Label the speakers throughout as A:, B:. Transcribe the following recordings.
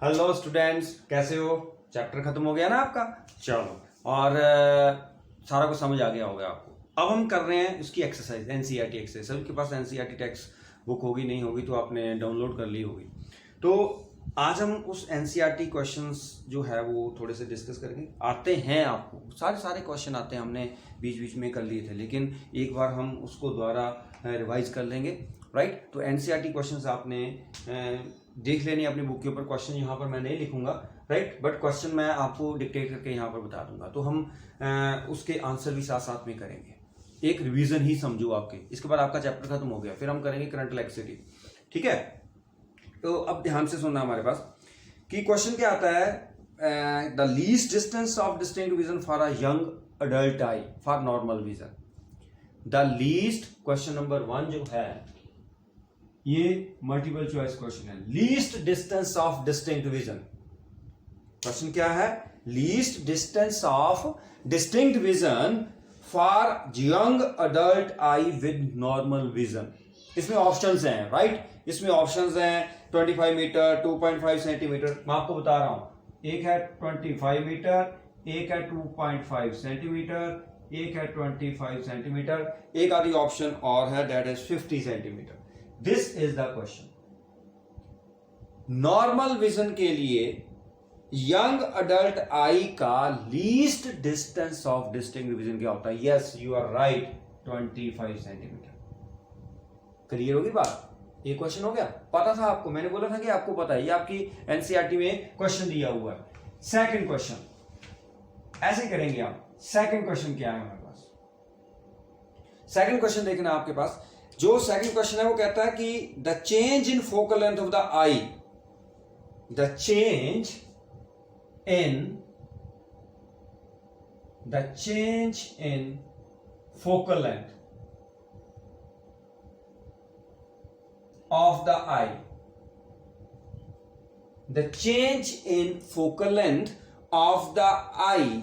A: Hello students, कैसे हो? Chapter खत्म हो गया ना आपका? चलो, और सारा कुछ समझ आ गया होगा आपको। अब हम कर रहे हैं इसकी एक्सरसाइज, एनसीईआरटी एक्सरसाइज। सबके पास एनसीईआरटी टेक्स्ट बुक होगी, नहीं होगी तो आपने डाउनलोड कर ली होगी। तो आज हम उस एनसीईआरटी क्वेश्चंस जो है वो थोड़े से डिस्कस करेंगे। आते हैं आपको सारे क्वेश्चन आते हैं, हमने बीच बीच में कर लिए थे, लेकिन एक बार हम उसको दोबारा रिवाइज कर लेंगे, राइट। तो एनसीईआरटी क्वेश्चंस आपने देख लेनी अपनी बुक के ऊपर। क्वेश्चन यहाँ पर मैं नहीं लिखूंगा, राइट, बट क्वेश्चन मैं आपको डिक्टेट करके यहाँ पर बता दूंगा। तो हम उसके आंसर भी साथ साथ में करेंगे। एक रिवीजन ही समझो आपके। इसके बाद आपका चैप्टर खत्म हो गया, फिर हम करेंगे करंट इलेक्ट्रिसिटी, ठीक है। तो अब ध्यान से सुनना हमारे पास कि क्वेश्चन क्या आता है। The least distance of distinct vision for a young adult I for normal vision. The least, question number 1 जो है ये मल्टीपल चॉइस क्वेश्चन है। Least distance of distinct vision. Question क्या है? Least distance of distinct vision for young adult I with normal vision. इसमें options हैं, right. इसमें options हैं 25 मीटर, 2.5 सेंटीमीटर। मैं आपको बता रहा हूं, एक है 25 मीटर, एक है 2.5 सेंटीमीटर, एक है 25 सेंटीमीटर, एक आदि ऑप्शन और है that is 50 centimetre. This is the question. Normal vision के लिए यंग अडल्ट आई का least distance of distinct vision क्या होता है? Yes, you are right, 25 centimetre. Clear होगी बात? ये क्वेश्चन हो गया, पता था आपको, मैंने बोला था कि आपको पता है, ये आपकी एनसीईआरटी में क्वेश्चन दिया हुआ है। सेकंड क्वेश्चन ऐसे करेंगे आप। सेकंड क्वेश्चन क्या है हमारे पास? सेकंड क्वेश्चन देखना आपके पास। जो सेकंड क्वेश्चन है वो कहता है कि the change in focal length of the I, the change in focal length of the eye, the change in focal length of the eye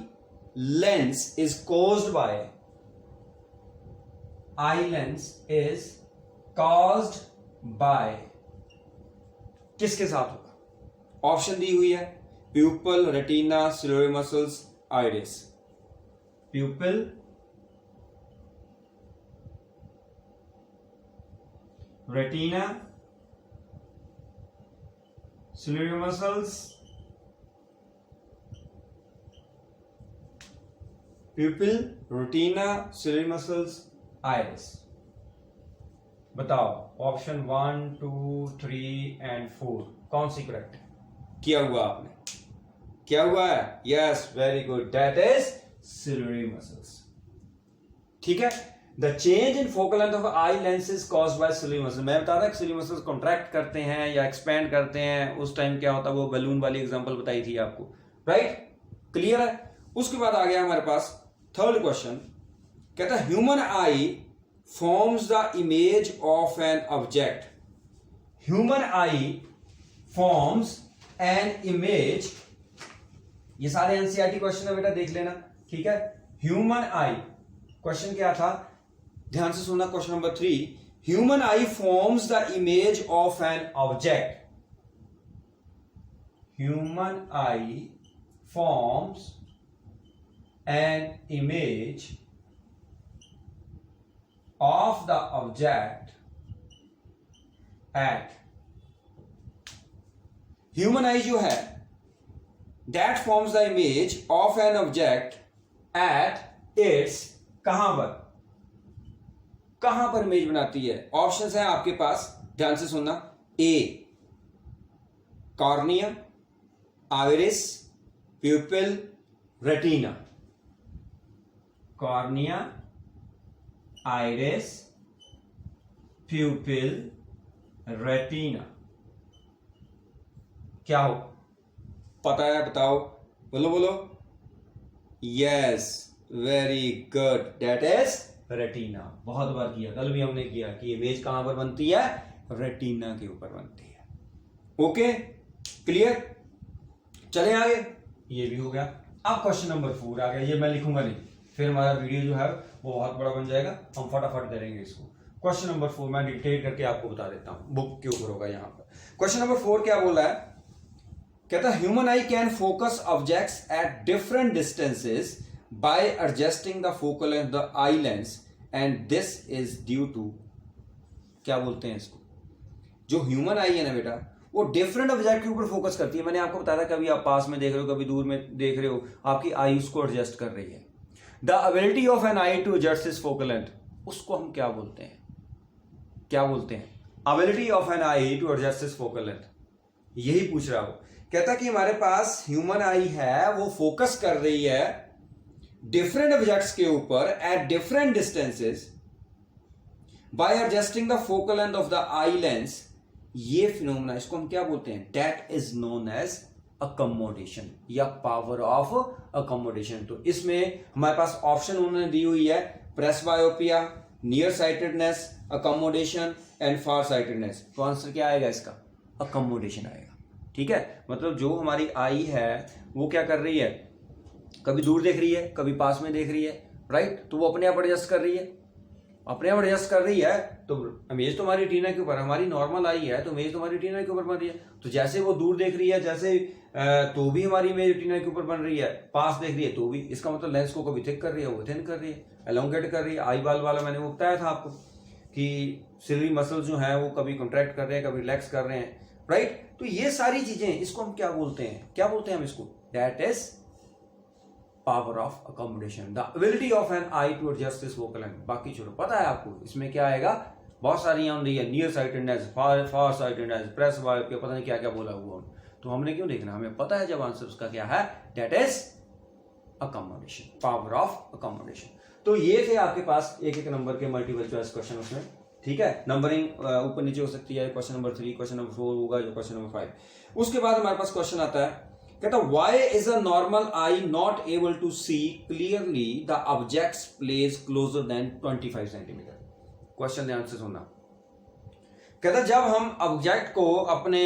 A: lens is caused by, eye lens is caused by, किसके साथ होगा? Option दी हुई है pupil, retina, ciliary muscles, iris. Pupil, retina, ciliary muscles, pupil, retina, ciliary muscles, iris. बताओ option 1, 2, 3 and 4 कौन C correct किया हुआ आपने? क्या हुआ है? Yes, very good, that is ciliary muscles. ठीक है। The change in focal length of eye lens is caused by ciliary muscles. मैं बता रहा कि सिलियरी मसल्स कॉन्ट्रैक्ट करते हैं या एक्सपैंड करते हैं, उस टाइम क्या होता है, वो बलून वाली एग्जांपल बताई थी आपको, राइट। क्लियर है? उसके बाद आ गया हमारे पास थर्ड क्वेश्चन। कहता है human I forms the image of an object. Human I forms an image. ये सारे एनसीईआरटी क्वेश्चन है बेटा, देख लेना, ठीक है। ह्यूमन आई, क्वेश्चन क्या था? ध्यान से सुनना। Question number 3, human I forms the image of an object. Human I forms an image of the object at, human आई जो है that forms the image of an object at its, कहां पर image बनाती है? ऑप्शंस हैं आपके पास, ध्यान से सुनना। A cornea, iris, pupil, retina. Cornea, iris, pupil, retina. क्या हो? पता है? बताओ, बोलो बोलो। Yes, very good, that is retina. बहुत बार किया, कल भी हमने किया कि इमेज कहां पर बनती है? रेटिना के ऊपर बनती है। Okay, clear? चले आगे। ये भी हो गया। अब क्वेश्चन नंबर 4 आ गया। ये मैं लिखूंगा नहीं, फिर हमारा वीडियो जो है वो बहुत बड़ा बन जाएगा, हम फटाफट करेंगे इसको। क्वेश्चन नंबर 4 मैं डिक्टेट करके आपको बता देता हूं, बुक के ऊपर होगा यहां पर। क्वेश्चन नंबर 4 क्या बोल रहा है? कहता human eye can focus objects at different distances by adjusting the focal length the eye lens and this is due to, क्या बोलते हैं इसको, जो ह्यूमन आई है ना बेटा, वो डिफरेंट ऑब्जेक्ट के ऊपर फोकस करती है। मैंने आपको बताया था, कभी आप पास में देख रहे हो, कभी दूर में देख रहे हो, आपकी आई उसको एडजस्ट कर रही है। The ability of an eye to adjust is focal length, उसको हम क्या बोलते हैं, क्या बोलते हैं, ability of an eye to adjust is focal length, यही पूछ रहा हो। कहता कि हमारे पास ह्यूमन आई है, वो फोकस कर रही है डिफरेंट ऑब्जेक्ट्स के ऊपर at different distances by adjusting the focal length of the eye lens. ये फिनोमेना, इसको हम क्या बोलते हैं, that is known as accommodation या पावर ऑफ अकोमोडेशन। तो इसमें हमारे पास ऑप्शन उन्होंने दी हुई है, presbyopia, near sightedness, accommodation and far sightedness. तो आंसर क्या आएगा इसका, अकोमोडेशन आएगा। ठीक है, मतलब जो हमारी आई है वो क्या कर रही है, कभी दूर देख रही है, कभी पास में देख रही है, राइट। तो वो अपने आप एडजस्ट कर रही है, अपने आप एडजस्ट कर रही है। तो इमेज तो हमारी रेटिना के ऊपर, हमारी नॉर्मल आई है तो इमेज तो हमारी रेटिना के ऊपर बन रही है। तो जैसे वो दूर देख रही है, जैसे तो भी हमारी इमेज रेटिना के ऊपर बन रही है, पास देख रही है तो भी। इसका मतलब लेंस को कभी थिक कर रही है, वो थिन कर रही है, एलोंगेट कर रही है। आई बाल वाला मैंने वो बताया था आपको कि सिलरी मसल्स जो है वो कभी कॉन्ट्रैक्ट कर रहे हैं, कभी रिलैक्स कर रहे हैं, राइट। तो ये सारी चीजें, इसको हम क्या बोलते हैं, क्या बोलते हैं हम इसको, that is power of accommodation, the ability of an eye to adjust this focal length. बाकी छोड़ो, पता है आपको इसमें क्या आएगा, बहुत सारी यहाँ दी है, near sightedness, far sightedness, presbyopia, पता नहीं क्या क्या बोला हुआ। तो हमने क्यों देखना, हमें पता है जब आंसर उसका क्या है, that is accommodation, power of accommodation. तो ये थे आपके पास एक एक नंबर के मल्टीपल चॉइस क्वेश्चन उसमें। ठीक है, नंबरिंग ऊपर नीचे हो सकती है, क्वेश्चन नंबर 3, क्वेश्चन नंबर 4 होगा, जो क्वेश्चन नंबर 5। उसके बाद हमारे पास क्वेश्चन आता है, कहता why is a normal eye not able to see clearly the objects place closer than 25 centimetre. Question ध्यान से सुनना। कहता जब हम ऑब्जेक्ट को अपने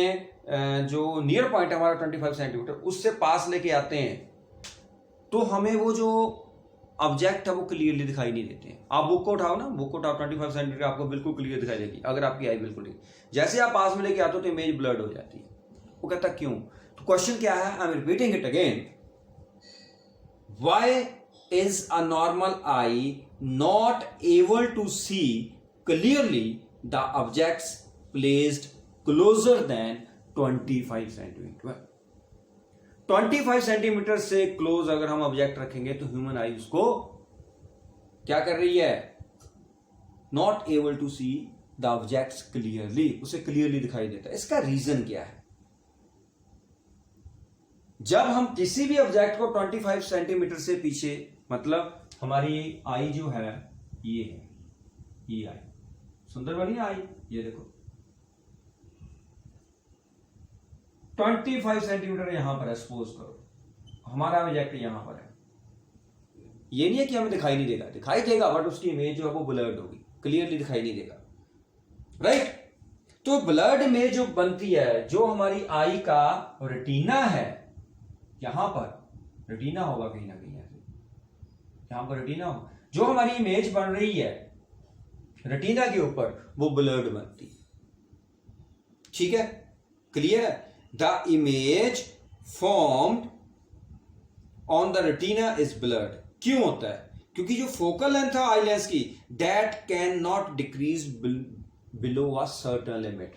A: जो नियर पॉइंट है हमारा 25 सेंटीमीटर, उससे पास लेके आते हैं, तो हमें वो जो ऑब्जेक्ट है वो क्लियरली दिखाई नहीं देते हैं। आप बुक को उठाओ ना, बुक को उठाओ 25 सेंटीमीटर, आपको बिल्कुल क्लियर दिखाई देगी अगर आपकी आई बिल्कुल नहीं। जैसे आप पास में लेके आते हो तो इमेज ब्लर्ड हो जाती है। वो कहता क्यों, तो क्वेश्चन क्या है, I am repeating it again, why is a normal eye not able to see clearly the objects placed closer than 25 centimetre. 25 centimetre से क्लोज अगर हम ऑब्जेक्ट रखेंगे तो ह्यूमन आई उसको क्या कर रही है, not able to see the objects clearly, उसे क्लियरली दिखाई देता है। इसका रीजन क्या है, जब हम किसी भी ऑब्जेक्ट को 25 सेंटीमीटर से पीछे, मतलब हमारी आई जो है ये है, ये आई सुंदर बनी आई, ये देखो 25 सेंटीमीटर यहां पर है, सपोज करो हमारा ऑब्जेक्ट यहां पर है। ये नहीं है कि हमें दिखाई नहीं देगा, दिखाई देगा, बट उसकी इमेज जो है वो ब्लर्ड होगी, क्लियरली दिखाई नहीं देगा, राइट। तो ब्लर्ड इमेज जो बनती है, जो हमारी आई का रेटिना है, यहां पर रेटिना होगा कहीं ना कहीं ऐसे, यहां पर रेटिना हो, जो हमारी इमेज बन रही है रेटिना के ऊपर, वो ब्लर्ड बनती है। ठीक है, क्लियर है। The image formed on the retina is blurred। क्यों होता है, क्योंकि जो फोकल लेंथ है आई लेंस की, that cannot decrease below a certain limit।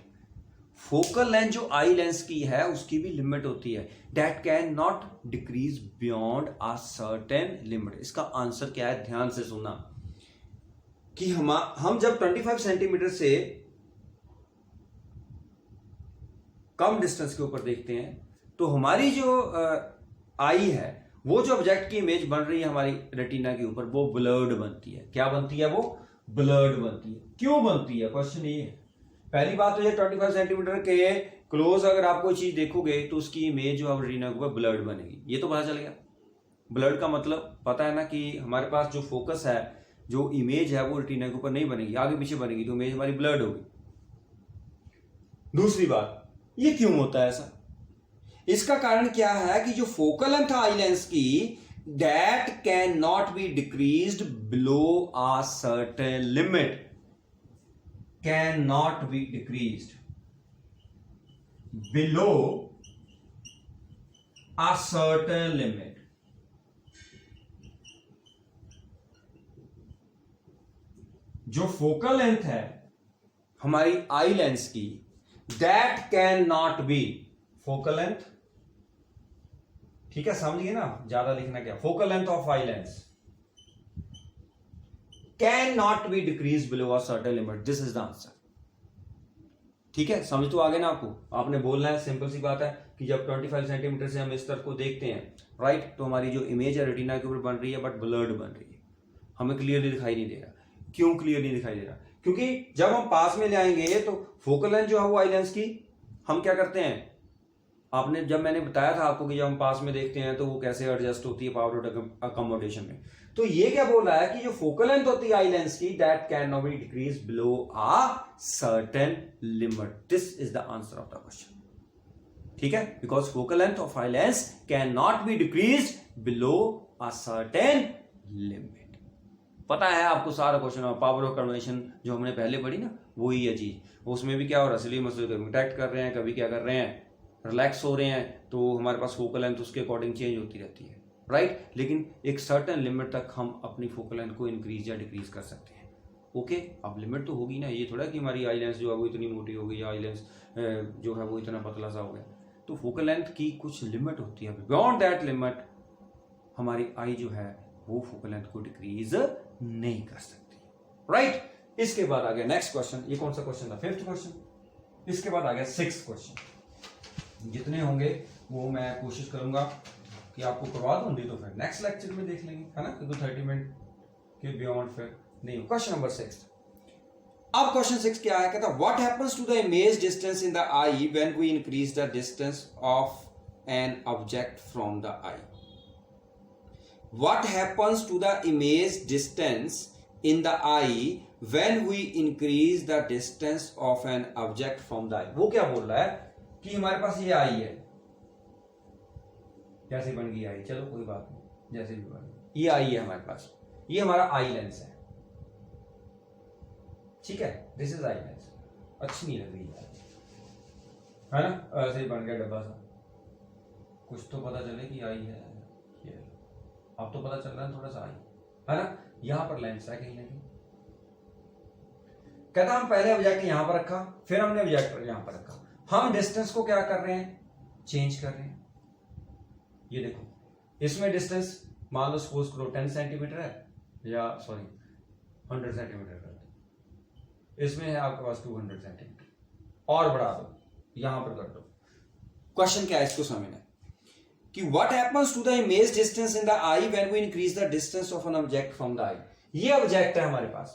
A: Focal length जो आई लेंस की है उसकी भी लिमिट होती है, that cannot decrease beyond a certain limit। इसका आंसर क्या है, ध्यान से सुनना, कि हम जब 25 सेंटीमीटर से कम डिस्टेंस के ऊपर देखते हैं तो हमारी जो आई है, वो जो ऑब्जेक्ट की इमेज बन रही है हमारी रेटिना के ऊपर, वो ब्लर्ड बनती है। क्या बनती है, वो ब्लर्ड बनती है। क्यों बनती है, क्वेश्चन ये है। पहली बात तो ये 25 सेंटीमीटर के क्लोज अगर आप कोई चीज देखोगे तो उसकी इमेज जो है रेटिना के ऊपर ब्लर्ड बनेगी, ये तो पता चल गया। ब्लर्ड का मतलब पता है ना कि हमारे पास जो फोकस है, जो इमेज है वो रेटिना के ऊपर नहीं बनेगी, आगे पीछे बनेगी, तो इमेज हमारी ब्लर्ड होगी। दूसरी बात, ये क्यों होता है ऐसा, इसका कारण क्या है कि जो फोकल लेंथ आई लेंस की, that can not be decreased below a certain limit, can not be decreased below a certain limit. जो फोकल लेंथ है हमारी आई लेंस की, that can not be focal length, ठीक है, समझिए ना, ज्यादा लिखना क्या, focal length of eye lens can not be decrease below a certain limit, this is the answer. ठीक है, समझ तो आ गए ना आपको, आपने बोलना है, सिंपल सी बात है कि जब 25 सेंटीमीटर से हम इस तरफ को देखते हैं, राइट, तो हमारी जो इमेज है रेटिना के ऊपर बन रही है, बट ब्लर्ड बन रही है, हमें क्लियरली दिखाई नहीं दे रहा। क्यों क्लियरली दिखाई दे रहा? क्योंकि जब हम पास में ले आएंगे तो फोकल लेंथ जो है वो आई लेंस की, हम क्या करते हैं, आपने जब मैंने बताया था आपको कि जब हम पास में देखते हैं तो वो कैसे एडजस्ट होती है पावर अकोमोडेशन में, तो ये क्या बोल रहा है कि जो फोकल लेंथ होती है आई लेंस की, that can not be decrease below a certain limit, this is the answer of the question. ठीक है, because focal length of eye lens can not be decrease below a certain limit. पता है आपको सारा question, power of conversion जो हमने पहले पढ़ी ना, वही है चीज, उसमें भी क्या हो रहा है, सिली मसल कभी कंट्रैक्ट कर रहे हैं, कभी क्या कर रहे हैं, रिलैक्स हो रहे हैं, तो हमारे पास फोकल लेंथ उसके अकॉर्डिंग चेंज होती रहती है, राइट। लेकिन एक सर्टेन लिमिट तक हम अपनी फोकल लेंथ को इंक्रीज या डिक्रीज कर सकते हैं। ओके, अब लिमिट तो होगी ना, ये थोड़ा कि हमारी आई लेंस जो है वो इतनी मोटी हो गई या आई लेंस जो है वो इतना पतला सा हो गया, तो फोकल लेंथ की कुछ लिमिट होती है, बियॉन्ड दैट लिमिट हमारी आई जो है वो फोकल लेंथ को डिक्रीज नहीं कर सकती, राइट। इसके बाद आ गया नेक्स्ट क्वेश्चन, ये कौन सा क्वेश्चन था, 5th क्वेश्चन। इसके बाद आ गया 6th क्वेश्चन। जितने होंगे वो मैं कोशिश करूंगा कि आपको करवा दूं, नहीं तो फिर नेक्स्ट लेक्चर में देख लेंगे, है ना, क्योंकि 30 मिनट के बियॉन्ड फिर नहीं। Question number 6। अब क्वेश्चन 6 क्या है, कहता what happens to the image distance in the eye when we increase the distance of an object from the eye. What happens to the image distance in the eye when we increase the distance of an object from the eye? वो क्या बोल रहा है कि हमारे पास ये आई है, कैसे बन गई आई, चलो कोई बात नहीं, जैसे भी बन, ये आई है हमारे पास, ये हमारा आई लेंस है, ठीक है, दिस इज आई लेंस, अच्छी नहीं लग रही है ना, ऐसे ही बन गया डब्बा सा, कुछ तो पता चले कि आई है, अब तो पता चल रहा है थोड़ा सा आई है ना, यहां पर लेंस है कहीं ना कहीं। कहता हम पहले ऑब्जेक्ट यहां पर रखा, फिर हमने ऑब्जेक्ट यहां पर रखा, हम डिस्टेंस को क्या कर रहे हैं, चेंज कर रहे हैं। ये देखो, इसमें डिस्टेंस मान लो सपोज करो 10 सेंटीमीटर है, या सॉरी 100 सेंटीमीटर कर दो, इसमें है आपके पास 200 सेंटीमीटर, और बढ़ा दो, यहां पर कर दो। क्वेश्चन क्या है इसको समझना कि what happens to the image distance in the eye when we increase the distance of an object from the eye। ये ऑब्जेक्ट है हमारे पास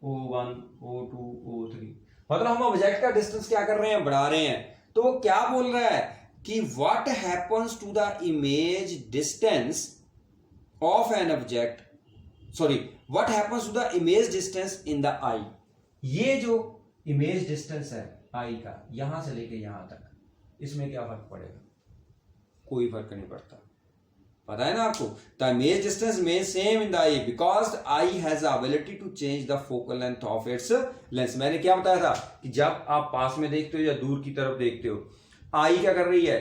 A: O1 O2 O3, मतलब हम ऑब्जेक्ट का डिस्टेंस क्या कर रहे हैं, बढ़ा रहे हैं। तो वो क्या बोल रहा है कि what happens to the image distance of an object, sorry, what happens to the image distance in the eye। ये जो इमेज डिस्टेंस है आई का, यहां से लेके यहां तक, इसमें क्या फर्क पड़ेगा, कोई फर्क नहीं पड़ता, पता है ना आपको। द इमेज डिस्टेंस में same in the eye because eye has ability to change the focal length of its lens. मैंने क्या बताया था कि जब आप पास में देखते हो या दूर की तरफ देखते हो, आई क्या कर रही है,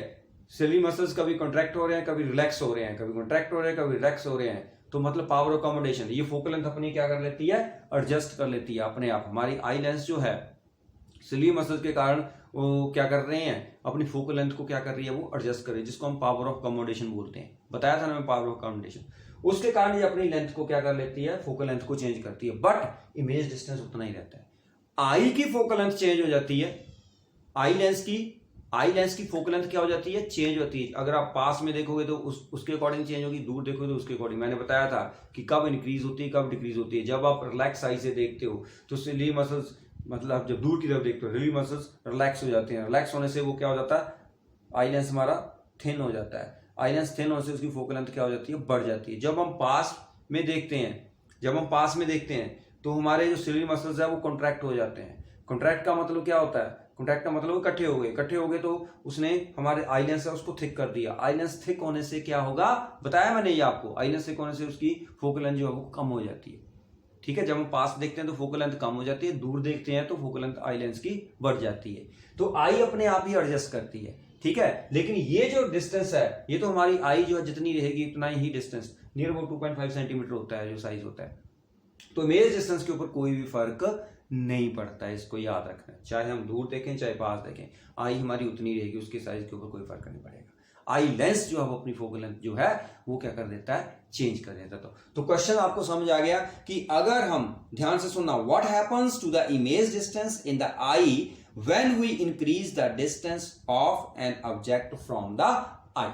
A: सिली मसल्स कभी कॉन्ट्रैक्ट हो रहे हैं, कभी रिलैक्स हो रहे हैं, कभी कॉन्ट्रैक्ट हो रहे हैं, कभी रिलैक्स हो रहे हैं, तो मतलब पावर अकोमोडेशन, ये फोकल लेंथ अपनी क्या कर लेती है, एडजस्ट कर लेती है अपने आप। हमारी आई लेंस जो है सिली मसल्स के कारण वो क्या कर रहे हैं, अपनी फोकल लेंथ को क्या कर रही है, वो एडजस्ट कर रही है, जिसको हम पावर ऑफ अकोमोडेशन बोलते हैं। बताया था ना मैं पावर ऑफ अकोमोडेशन, उसके कारण ये अपनी लेंथ को क्या कर लेती है, फोकल लेंथ को चेंज करती है, बट इमेज डिस्टेंस उतना ही रहता है। आई की फोकल लेंथ चेंज हो जाती है, आई लेंस की फोकल लेंथ क्या हो जाती है, चेंज होती है। अगर आप पास में देखोगे तो उसके अकॉर्डिंग चेंज होगी, दूर देखोगे तो उसके अकॉर्डिंग। मैंने बताया था कि कब इंक्रीज होती है, कब डिक्रीज होती है। जब आप रिलैक्स आई से देखते हो तो सिली मसल्स, मतलब जब दूर की तरफ देखते हो, रिली मसल्स रिलैक्स हो जाते हैं, रिलैक्स होने से वो क्या हो जाता है, आई लेंस हमारा थिन हो जाता है, आई लेंस थिन होने से उसकी फोकल लेंथ क्या हो जाती है, बढ़ जाती है। जब हम पास में देखते हैं तो हमारे जो सिली मसल्स है वो कॉन्ट्रैक्ट हो जाते हैं। कॉन्ट्रैक्ट का मतलब क्या होता है, कॉन्ट्रैक्ट का मतलब इकट्ठे हो गए तो उसने हमारे आई लेंस है उसको थिक कर दिया। आई लेंस थिक होने से क्या होगा, बताया मैंने ये आपको, आई लेंस थिक होने से उसकी फोकल लेंथ जो है वो कम हो जाती है। ठीक है, जब हम पास देखते हैं तो फोकल लेंथ कम हो जाती है, दूर देखते हैं तो फोकल लेंथ आई लेंस की बढ़ जाती है। तो आई अपने आप ही एडजस्ट करती है। ठीक है, लेकिन ये जो डिस्टेंस है ये तो हमारी आई जो है जितनी रहेगी उतना ही डिस्टेंस नियर अबाउट 2.5 सेंटीमीटर होता है जो साइज होता है। तो इमेज डिस्टेंस के ऊपर कोई भी फर्क नहीं पड़ता है, इसको याद रखना है। चाहे हम दूर देखें चाहे पास देखें, आई हमारी उतनी रहेगी, उसके साइज के ऊपर कोई फर्क नहीं पड़ेगा। आई लेंस जो है अपनी फोकल लेंथ जो है वो क्या कर देता है, चेंज कर देता है। तो क्वेश्चन आपको समझ आ गया कि अगर हम ध्यान से सुनना, what happens to the image distance in the eye when we increase the distance of an object from the eye.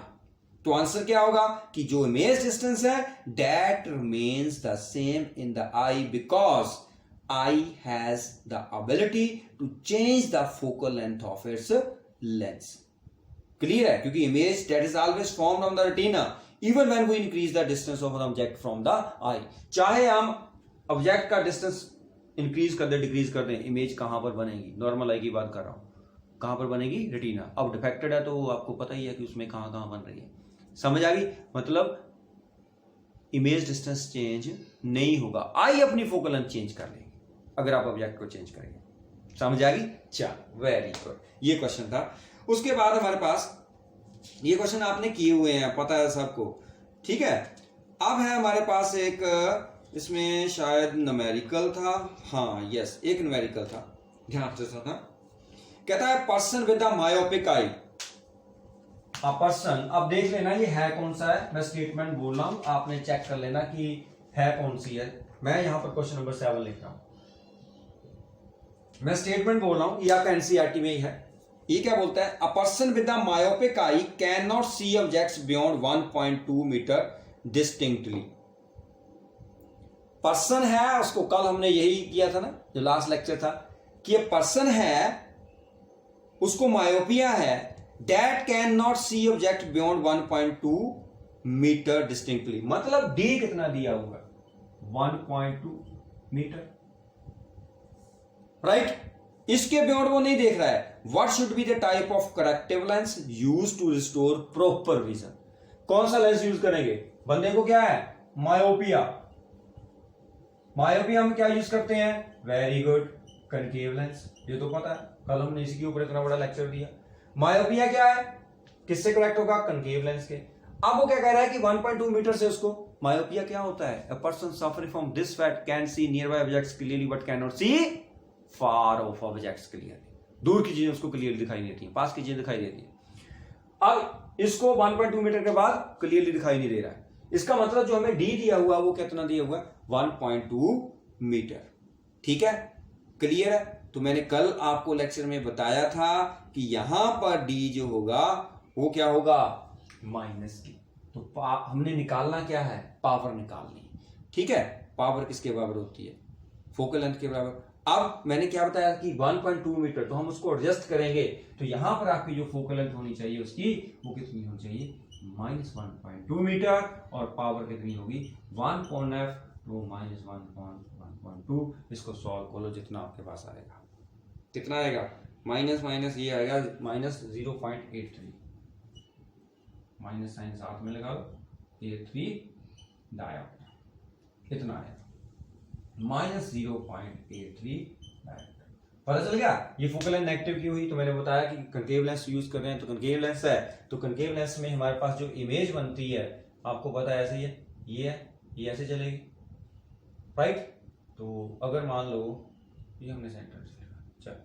A: तो आंसर क्या होगा कि जो इमेज डिस्टेंस है that remains the same in the eye because eye has the ability to change the focal length of its lens. Clear है, क्योंकि image that is always formed on the retina even when we increase the distance of an object from the eye. चाहे हम object का distance increase कर they decrease कर दें, image कहां पर बनेगी, नॉर्मल आई की बात कर रहा हूं, कहां पर बनेगी, रेटिना। अब डिफेक्टेड है तो आपको पता ही है कि उसमें कहां कहां बन रही है। समझ आ गई, मतलब इमेज डिस्टेंस चेंज नहीं होगा, आई अपनी फोकल लेंथ चेंज कर लेगी अगर आप ऑब्जेक्ट को चेंज करेंगे। समझ आ गई, चल वेरी गुड, ये क्वेश्चन था। उसके बाद हमारे पास ये क्वेश्चन आपने किए हुए हैं, पता है सबको, ठीक है। अब है हमारे पास एक, इसमें शायद न्यूमेरिकल था, हाँ यस एक न्यूमेरिकल था, ध्यान से था। कहता है person with the myopic I, person, अब देख लेना ये है कौन सा है, मैं स्टेटमेंट बोल रहा हूं, आपने चेक कर लेना कि है कौन सी है। मैं यहां पर क्वेश्चन नंबर 7 लिख रहा हूं, मैं स्टेटमेंट बोल रहा हूं, ये आपका एनसीईआरटी में ही है। ये क्या बोलता है, a person with the myopic eye can not see objects beyond 1.2 metre distinctly. Person है, उसको कल हमने यही किया था ना जो लास्ट लेक्चर था, कि ये पर्सन है उसको मायोपिया है, that can not see object beyond 1.2 metre distinctly. मतलब डी कितना दिया हुआ है, 1.2 मीटर, राइट। इसके बियॉन्ड वो नहीं देख रहा है। What should be the type of corrective lens use to restore proper vision. कौन सा लेंस यूज करेंगे, बंदे को क्या है, मायोपिया, मायोपिया हम क्या यूज करते हैं, वेरी गुड, कनकेव लेंस, ये तो पता है, कल हमने इसके ऊपर इतना बड़ा लेक्चर दिया। मायोपिया क्या है, किससे करेक्ट होगा, कनकेव लेंस के। अब वो क्या कह रहा है कि 1.2 मीटर से उसको, मायोपिया क्या होता है, a person suffering from this fat can see near by objects clearly but can not see far off objects clearly. दूर की चीजें उसको क्लियरली दिखाई देती हैं, पास की चीजें दिखाई देती हैं। अब इसको 1.2 मीटर के बाद क्लियरली दिखाई नहीं दे रहा है, इसका मतलब जो हमें डी दिया हुआ वो कितना दिया हुआ है, 1.2 मीटर, ठीक है, क्लियर है। तो मैंने कल आपको लेक्चर में बताया था कि यहां पर डी जो होगा वो क्या होगा, माइनस की। तो हमने निकालना क्या है, पावर निकालनी, ठीक है। पावर किसके बराबर होती है, फोकल लेंथ के बराबर। अब मैंने क्या बताया कि 1.2 मीटर, तो हम उसको एडजस्ट करेंगे, तो यहां पर आपकी जो फोकल लेंथ होनी चाहिए उसकी वो कितनी होनी चाहिए, -1.2 मीटर, और पावर कितनी होगी 1.f तो -1.2। इसको सॉल्व कर लो, जितना आपके पास आएगा, कितना आएगा, माइनस माइनस ये आएगा -0.83, माइनस साइन साथ में लगा लो, 83 डायोप्टर, इतना आएगा -0.83 डायोप्टर। पता चल गया ये फोकल लेंथ नेगेटिव क्यों हुई, तो मैंने बताया कि कनकेव लेंस यूज कर रहे हैं, तो कनकेव लेंस है, तो कनकेव लेंस में हमारे पास जो इमेज बनती है आपको पता है ऐसे ही है, ये है, ये ऐसे चलेगी, राइट। तो अगर मान लो ये हमने सेंटर से लिखा, चल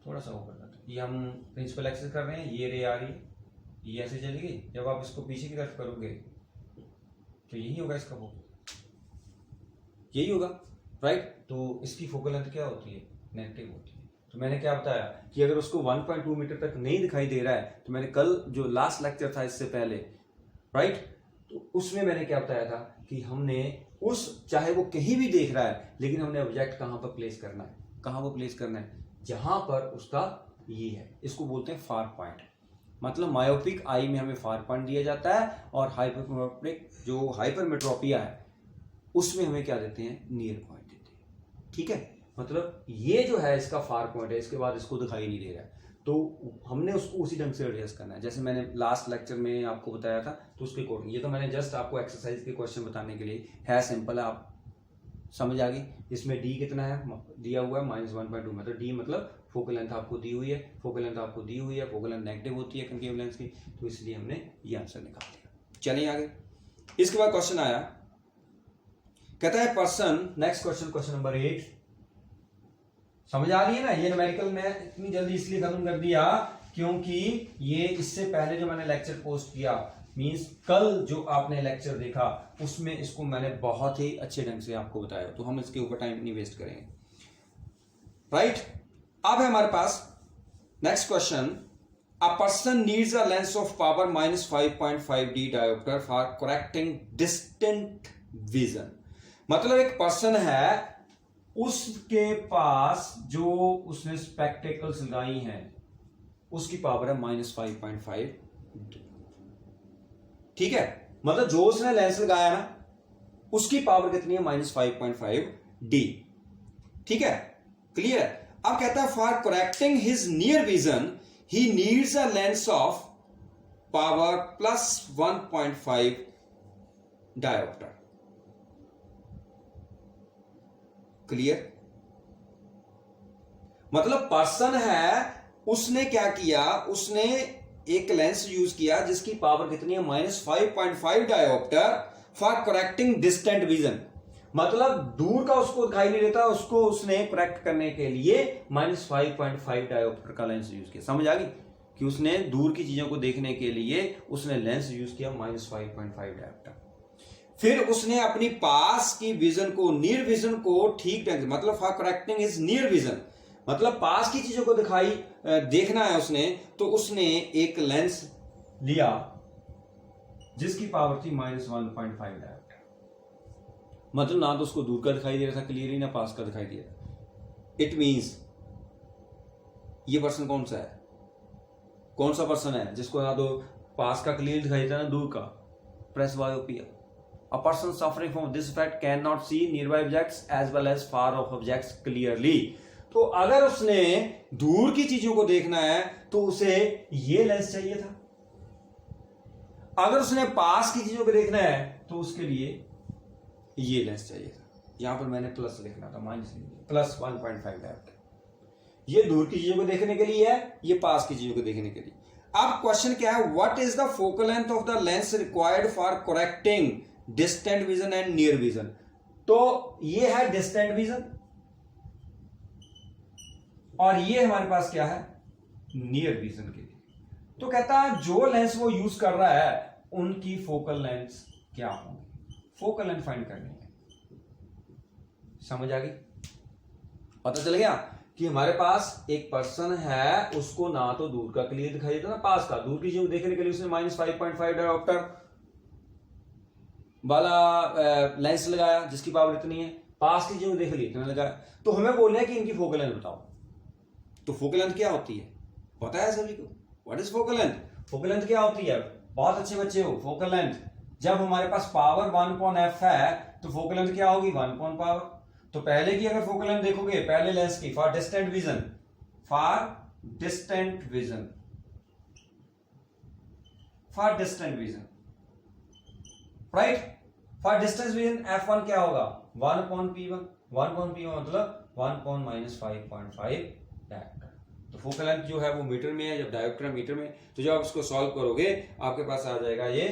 A: थोड़ा सा ऊपर करते, ये हम प्रिंसिपल एक्सिस कर रहे हैं, ये रे आ रही है, ये ऐसे चलेगी, जब आप इसको पीछे की तरफ करोगे तो यही होगा इसका फोकल, यही होगा, राइट। तो इसकी फोकल लेंथ क्या होती है, नेगेटिव होती है। तो मैंने क्या बताया कि अगर उसको 1.2 मीटर तक नहीं दिखाई दे रहा है, तो मैंने कल जो लास्ट लेक्चर था इससे पहले, राइट, तो उसमें मैंने क्या बताया था कि हमने उस, चाहे वो कहीं भी देख रहा है, लेकिन हमने ऑब्जेक्ट कहां पर प्लेस करना है, कहां पर प्लेस करना है, जहां पर उसका ये है, इसको बोलते हैं फार पॉइंट। मतलब मायोपिक आई में हमें फार पॉइंट दिया जाता है, और हाइपरमेट्रोपिक जो हाइपरमेट्रोपिया है उसमें हमें क्या देते हैं, नियर पॉइंट देते हैं, ठीक है। मतलब ये जो है इसका फार पॉइंट है, इसके बाद इसको दिखाई नहीं दे रहा है, तो हमने उसको उसी ढंग से एडजस्ट करना है, जैसे मैंने लास्ट लेक्चर में आपको बताया था, तो उसके अकॉर्डिंग। ये तो मैंने जस्ट आपको एक्सरसाइज के क्वेश्चन बताने के लिए है, सिंपल है, आप समझ आ गई। इसमें डी कितना है दिया हुआ है, -1.2, मतलब डी मतलब फोकल लेंथ आपको दी हुई है, फोकल लेंथ आपको दी हुई है, फोकल लेंथ नेगेटिव होती है कनकेव लेंस की, तो इसलिए हमने ये आंसर निकाल दिया। चलिए आगे। इसके बाद क्वेश्चन आया, कहता है person, next question, question number 8। समझ आ रही है ना? ये न्यूमेरिकल मैं इतनी जल्दी इसलिए खत्म कर दिया क्योंकि ये इससे पहले जो मैंने लेक्चर पोस्ट किया, मींस कल जो आपने लेक्चर देखा, उसमें इसको मैंने बहुत ही अच्छे ढंग से आपको बताया, तो हम इसके ऊपर टाइम नहीं वेस्ट करेंगे। राइट, अब है हमारे पास next question, a person needs a lens of power -5.5D dioptre for correcting distant vision. मतलब एक पर्सन है, उसके पास जो उसने स्पेक्टेकल्स लगाई हैं उसकी पावर है -5.5, ठीक है। मतलब जो उसने लेंस लगाया ना उसकी पावर कितनी है? -5.5D, ठीक है, क्लियर है। अब कहता है for correcting his near vision he needs a lens of power +1.5 dioptre, clear. मतलब पर्सन है, उसने क्या किया, उसने एक लेंस यूज किया जिसकी पावर कितनी है? -5.5 dioptre for correcting distant vision. मतलब दूर का उसको दिखाई नहीं देता, उसको उसने करेक्ट करने के लिए -5.5 डायोप्टर का लेंस यूज किया। समझ आ गई कि उसने दूर की चीजों को देखने के लिए उसने लेंस यूज किया -5.5 डायोप्टर। फिर उसने अपनी पास की विजन को, नियर विजन को ठीक ढंग से, मतलब for correcting is near vision, मतलब पास की चीजों को देखना है उसने, तो उसने एक लेंस लिया जिसकी पावर थी -1.5 डायोप्टर। मतलब ना तो उसको दूर का दिखाई दे रहा था क्लियरली, ना पास का दिखाई दे रहा। इट मींस ये पर्सन कौन सा है? कौन सा पर्सन है जिसको ना तो पास का क्लियर दिखाई देता ना दूर का? Presbyopia. A person suffering from this effect cannot see nearby objects as well as far off objects clearly. तो अगर उसने दूर की चीजों को देखना है तो उसे ये लेंस चाहिए था, अगर उसने पास की चीजों को देखना है तो उसके लिए ये लेंस चाहिए था। यहां पर मैंने प्लस लिखना था, +1.5 डायोप्टर। ये दूर की चीजों को देखने के लिए है, ये पास की चीजों को देखने के लिए। अब क्वेश्चन क्या है, what is the focal length of the lens required for correcting distant vision and near vision. तो ये है डिस्टेंट विजन और ये हमारे पास क्या है? नियर विजन के लिए। तो कहता है जो लेंस वो यूज कर रहा है उनकी फोकल लेंथ क्या होंगी, फोकल लेंथ फाइंड करनी है। समझ आ गई? पता चल गया कि हमारे पास एक पर्सन है, उसको ना तो दूर का क्लियर दिखाई देता ना पास का। दूर की चीज देखने के लिए उसने -5.5 डायोप्टर वाला लेंस लगाया जिसकी पावर इतनी है, पास की चीज देख ली इतना लगाया। तो हमें बोलना है कि इनकी फोकल लेंथ बताओ। तो फोकल लेंथ क्या होती है पता है सभी को? What is focal length? Focal length क्या होती है? बहुत अच्छे बच्चे हो। फोकल लेंथ जब हमारे पास पावर 1/f है तो फोकल लेंथ क्या होगी? 1/पावर। तो पहले की अगर फोकल लेंथ देखोगे पहले लेंस की, for distant vision, for distant vision, for distant vision, right. For distance vision f1 क्या होगा? 1/p1। 1/p1 मतलब 1/-5.5 डायोप्टर। तो फोकल लेंथ जो है वो मीटर में है, जब डायोप्टर मीटर में, तो जब आप इसको सॉल्व करोगे आपके पास आ जाएगा ये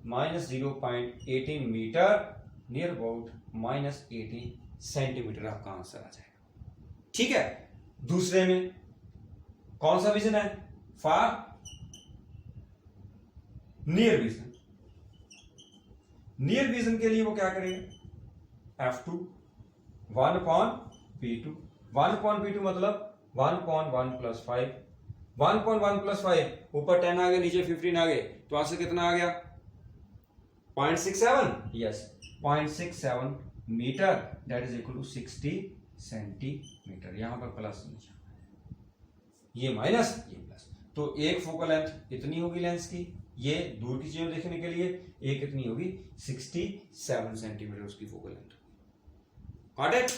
A: -0.18 मीटर, नियर अबाउट -80 सेंटीमीटर आपका आंसर आ जाएगा। ठीक है। दूसरे में कौन सा विजन है? For near vision. Near vision के लिए वो क्या करेगा? f2 1/p2। 1/p2 मतलब 1/1 + 5। 1/1 + 5 ऊपर 10 आ गया, नीचे 15 आ गए, तो आंसर कितना आ गया? 0.67। Yes, 0.67 metre, that is equal to 60 centimetre. यहां पर प्लस नीचे, ये माइनस ये प्लस। तो एक फोकल लेंथ इतनी होगी लेंस की, ये दूर की चीजों देखने के लिए, एक कितनी होगी? 67 सेंटीमीटर उसकी फोकल लेंथ। Got it?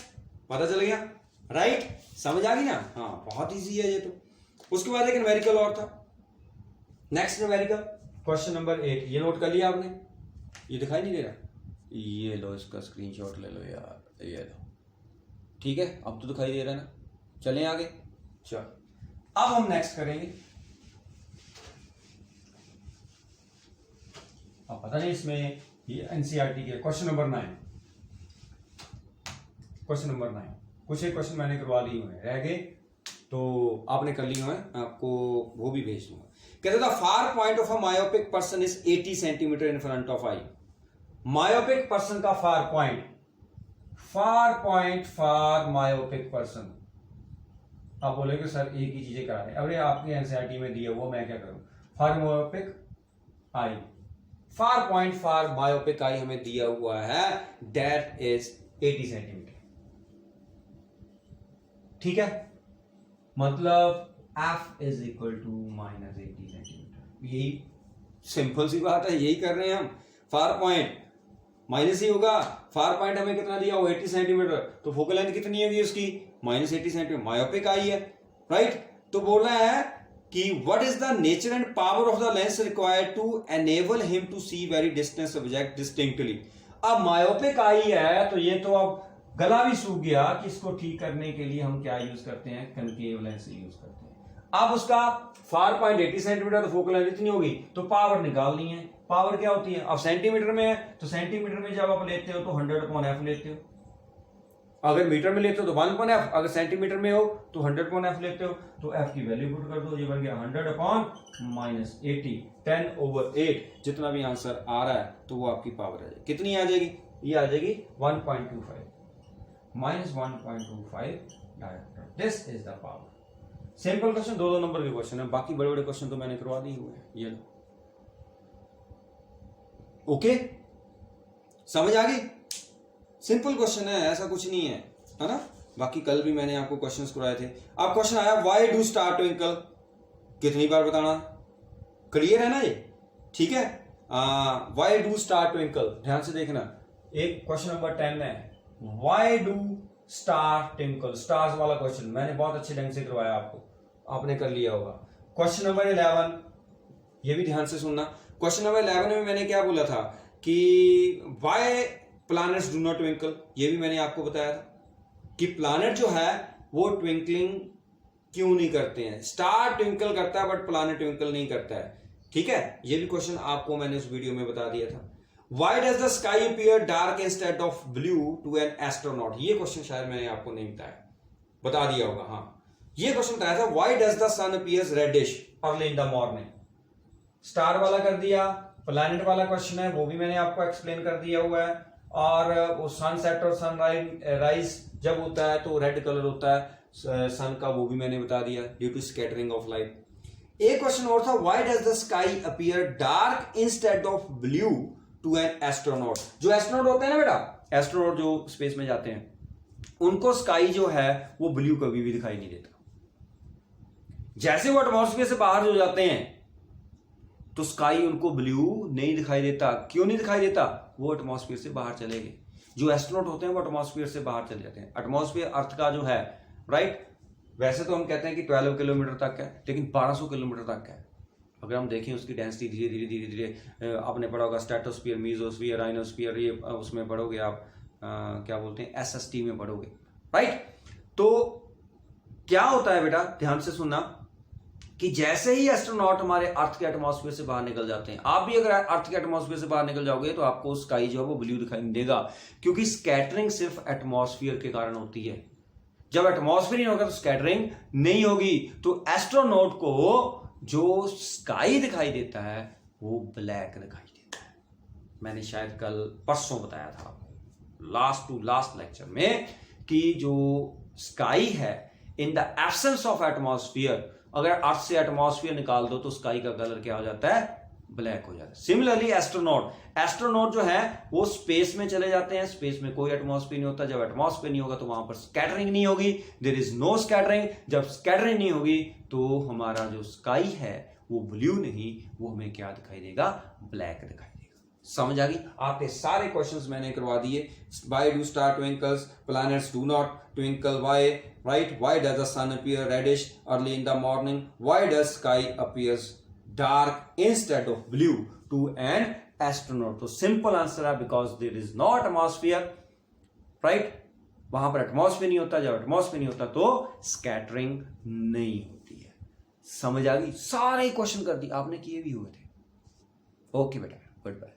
A: पता चल गया? राइट? समझ आ गई ना? हाँ, बहुत इजी है ये तो। उसके बाद एक न्यूमेरिकल और था। Next numerical, question number 8। ये नोट कर लिया आपने? ये दिखाई नहीं दे रहा? ये लो, इसका स्क्रीनशॉट ले लो यार, ये लो। ठीक है, अब तो दिखाई दे रहा है ना? चलें आगे। चलो अब हम नेक्स्ट करेंगे, अब पता नहीं इसमें ये एनसीईआरटी के क्वेश्चन नंबर 9, क्वेश्चन नंबर 9 कुछ एक क्वेश्चन मैंने करवा लिए हुए हैं, रह गए तो आपने कर लिए हुए हैं, आपको वो भी भेज दूंगा। कहते the far point of a myopic person is 80 centimetre in front of eye. Myopic person का far point for myopic person. आप बोलेंगे सर एक ही चीजें करा रहे हैं, अरे आपके एनसीईआरटी में दिया हुआ मैं क्या करूं। For myopic eye, far point for myopic eye हमें दिया हुआ है, दैट इज 80 सेंटीमीटर। ठीक है, मतलब f is equal to minus 80 centimetre. यही सिंपल सी बात है, यही कर रहे हैं हम। फार पॉइंट माइनस ही होगा, फार पॉइंट हमें कितना दिया हुआ 80 सेंटीमीटर, तो फोकल लेंथ कितनी होगी उसकी माइनस 80 सेंटीमीटर, मायोपिक आई है, राइट। तो बोल रहा है कि what is the nature and power of the lens required to enable him to see very distance object distinctly. अब मायोपिक आई है तो ये तो अब गला भी सूख गया कि इसको ठीक करने के लिए हम क्या यूज करते हैं, कनकेव लेंस यूज करते हैं। अब उसका फार पॉइंट 80 सेंटीमीटर, तो फोकल लेंथ इतनी होगी, तो पावर निकालनी है। पावर क्या होती है, अब सेंटीमीटर में है तो सेंटीमीटर में जब आप लेते हो तो 100/f लेते हो, अगर मीटर में लेते हो तो 1/f, अगर सेंटीमीटर में हो तो 100/f लेते हो, तो f की वैल्यू पुट कर दो, ये बन गया 100/-80, 10/8। जितना भी आंसर आ रहा है तो वो आपकी पावर आ जाएगी, कितनी आ जाएगी, ये आ जाएगी 1.25 minus 1.25 director, this is the power. Simple question, दो नंबर के क्वेश्चन है, बाकी बड़े बड़े क्वेश्चन तो मैंने करवा दिए हुए हैं। ये ओके, समझ आ गई, सिंपल क्वेश्चन है, ऐसा कुछ नहीं है ना। बाकी कल भी मैंने आपको क्वेश्चंस कराए थे। अब क्वेश्चन आया व्हाई डू स्टार ट्विंकल, कितनी बार बताना, क्लियर है ना ये, ठीक है। व्हाई डू स्टार ट्विंकल, ध्यान से देखना, एक क्वेश्चन नंबर 10 है why do star twinkle, stars वाला क्वेश्चन मैंने बहुत अच्छे ढंग से करवाया आपको, आपने कर लिया होगा। क्वेश्चन नंबर 11, ये भी ध्यान से सुनना। क्वेश्चन नंबर 11 में मैंने क्या बोला था कि why planets do not twinkle, ये भी मैंने आपको बताया था कि प्लैनेट जो है वो ट्विंकलिंग क्यों नहीं करते हैं। स्टार ट्विंकल करता है बट प्लैनेट ट्विंकल नहीं करता है, ठीक है। ये भी क्वेश्चन आपको मैंने उस वीडियो में बता दिया था। Why does the sky appear dark instead of blue to an astronaut? ये क्वेश्चन शायद मैंने आपको नहीं बताया, बता दिया होगा, हाँ ये क्वेश्चन बताया था। Why does the sun appears reddish early in the morning? Star वाला कर दिया, प्लैनेट वाला क्वेश्चन है वो भी मैंने आपको एक्सप्लेन कर दिया हुआ है, और वो सनसेट और सनराइज जब होता है तो रेड कलर होता है सन का, वो भी मैंने बता दिया, due to scattering of light. एक क्वेश्चन और था why does the sky appear dark instead of blue to an astronaut. जो एस्ट्रोनॉट होते हैं ना बेटा, एस्ट्रोनॉट जो स्पेस में जाते हैं, उनको स्काई जो है वो ब्लू कभी भी दिखाई नहीं देता। जैसे वो एटमॉस्फेयर से बाहर हो जाते हैं तो स्काई उनको ब्लू नहीं दिखाई देता। क्यों नहीं दिखाई देता, वो एटमॉस्फेयर से बाहर चले गए। जो एस्ट्रोनॉट होते हैं वो एटमॉस्फेयर से बाहर चले जाते हैं। एटमॉस्फेयर अर्थ का जो है, राइट, वैसे तो हम कहते हैं कि 12 किलोमीटर तक है, लेकिन 1200 किलोमीटर तक है। अगर हम देखें उसकी डेंसिटी धीरे धीरे धीरे धीरे, आपने पढ़ा होगा स्ट्रेटोस्फीयर, मीजोस्फीयर, राइनोस्फीयर, ये उसमें पढ़ोगे आप, क्या बोलते हैं, एसएसटी में पढ़ोगे, राइट। तो क्या होता है बेटा, ध्यान से सुनना, कि जैसे ही एस्ट्रोनॉट हमारे अर्थ के एटमॉस्फेयर से बाहर निकल जाते हैं, आप भी अगर अर्थ के एटमॉस्फेयर से बाहर निकल जाओगे तो आपको स्काई जो है वो ब्लू दिखाई नहीं देगा, क्योंकि स्कैटरिंग सिर्फ एटमॉस्फेयर के कारण होती है। जब एटमॉस्फेयर नहीं होगा तो स्कैटरिंग नहीं होगी। तो एस्ट्रोनॉट को जो स्काई दिखाई देता है वो ब्लैक दिखाई देता है। मैंने शायद कल परसों बताया था लास्ट टू लास्ट लेक्चर में कि जो स्काई है in the absence of atmosphere, अगर अर्थ से एटमॉस्फेयर निकाल दो तो स्काई का कलर क्या हो जाता है, ब्लैक हो जाता है। सिमिलरली एस्ट्रोनॉट जो है वो स्पेस में चले जाते हैं, स्पेस में कोई एटमॉस्फेयर नहीं होता। जब एटमॉस्फेयर नहीं होगा तो वहां पर स्कैटरिंग नहीं होगी, देयर इज नो स्कैटरिंग। जब स्कैटरिंग नहीं होगी तो हमारा जो स्काई है वो ब्लू नहीं, वो हमें क्या दिखाई देगा, ब्लैक दिखाई देगा। समझ आ गई? आपके सारे क्वेश्चंस मैंने करवा दिए। Why do star twinkles, planets do not twinkle, why, right, why does the sun appear reddish early in the morning, why does sky appears dark instead of blue to an astronaut। तो simple answer है because there is not atmosphere, right. वहां पर atmosphere नहीं होता, जब atmosphere नहीं होता तो स्कैटरिंग नहीं होती है। समझ आ गई? सारे क्वेश्चन कर दिए आपने, किए भी हुए थे। ओके बेटा, गुड बाय।